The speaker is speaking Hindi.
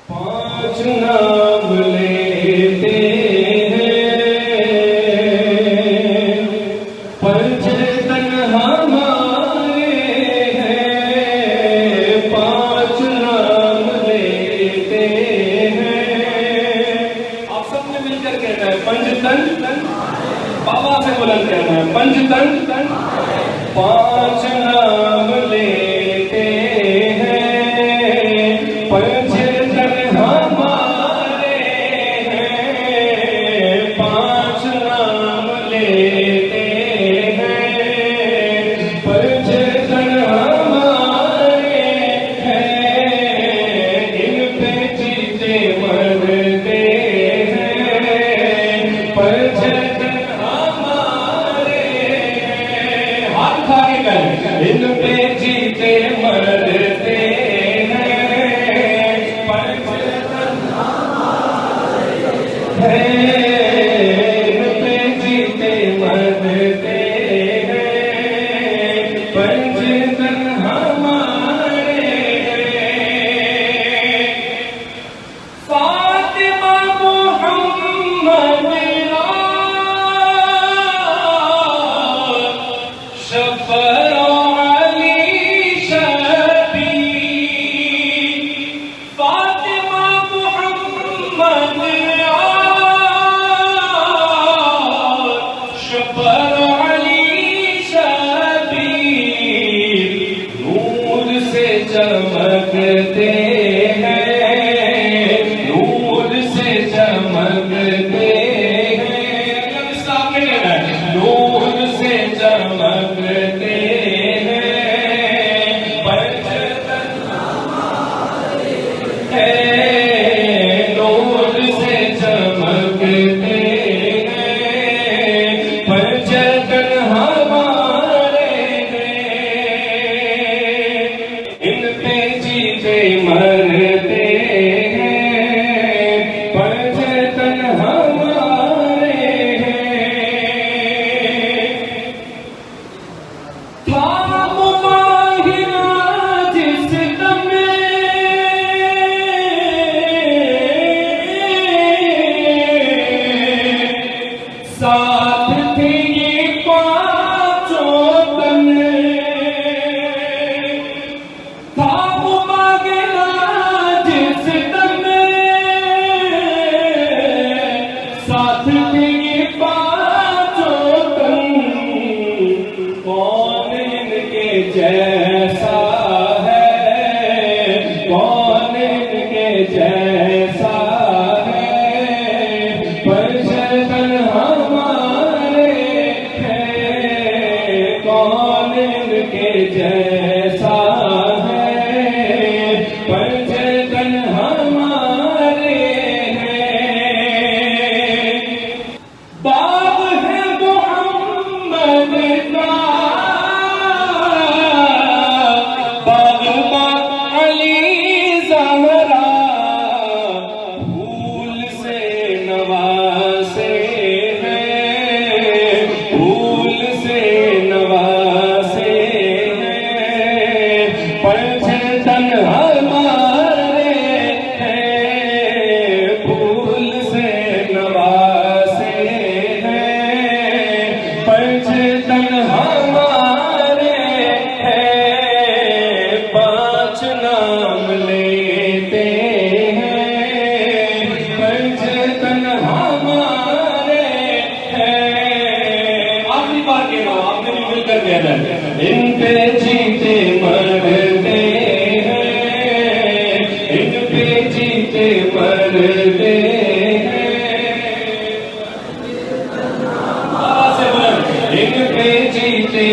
पांच नाम लेते हैं, पंच तन हमारे हैं। पांच नाम लेते हैं। आप सबने मिलकर कहना है पंच तन, बाबा से बुलंद कहना है पंच तन। पांच नाम लेते हैं, पंच तन हमारे हैं। पांच नाम लेते हैं, पंच तन हमारे हैं। इन पे जीते मरते हैं, पंच तन हमारे हैं। हाथ उठा के करें, इन पे जीते मरते हैं, पंच तन है। इन पे जीते मरते हैं, पंच तन हमारे हैं। फातिमा मुहम्मद शफ़र अली शबीर। फातिमा मुहम्मद शफ़र अली शबीर। नूर से चमकते हैं, नूर से चमकते हैं। सामने कहना है, नूर से चमकते हैं, पंच तन हमारे हैं। नूर से चमकते हैं, पंच तन हमारे हैं। इन पे जीते मरते हैं, पंच तन हमारे हैं। थाम माहिरा जिस दम साथ थे ये पांचों तन। थाम माहिरा जिस दम साथ थे ये पांचों तन। कौन इनके जैसा है, कौन इनके जैसा है, पंच तन हमारे हैं। कौन इनके जैसा है, पंच तन हमारे हैं। बाब है मोहम्मद का, बागबा अली ज़हरा। फूल से नवासे हैं, फूल से नवासे हैं, पंच तन हमारे हैं। फूल से नवासे हैं, पंच तन हमारे हैं। पांच नाम लेते हैं, पंच तन हमारे हैं। आखिरी बार कह रहा हूं, आपने भी मिलकर कहना है, इन पे जीते मरते हैं, इन पे जीते मरते हैं। आवाज़ से बोलो, इन पे जीते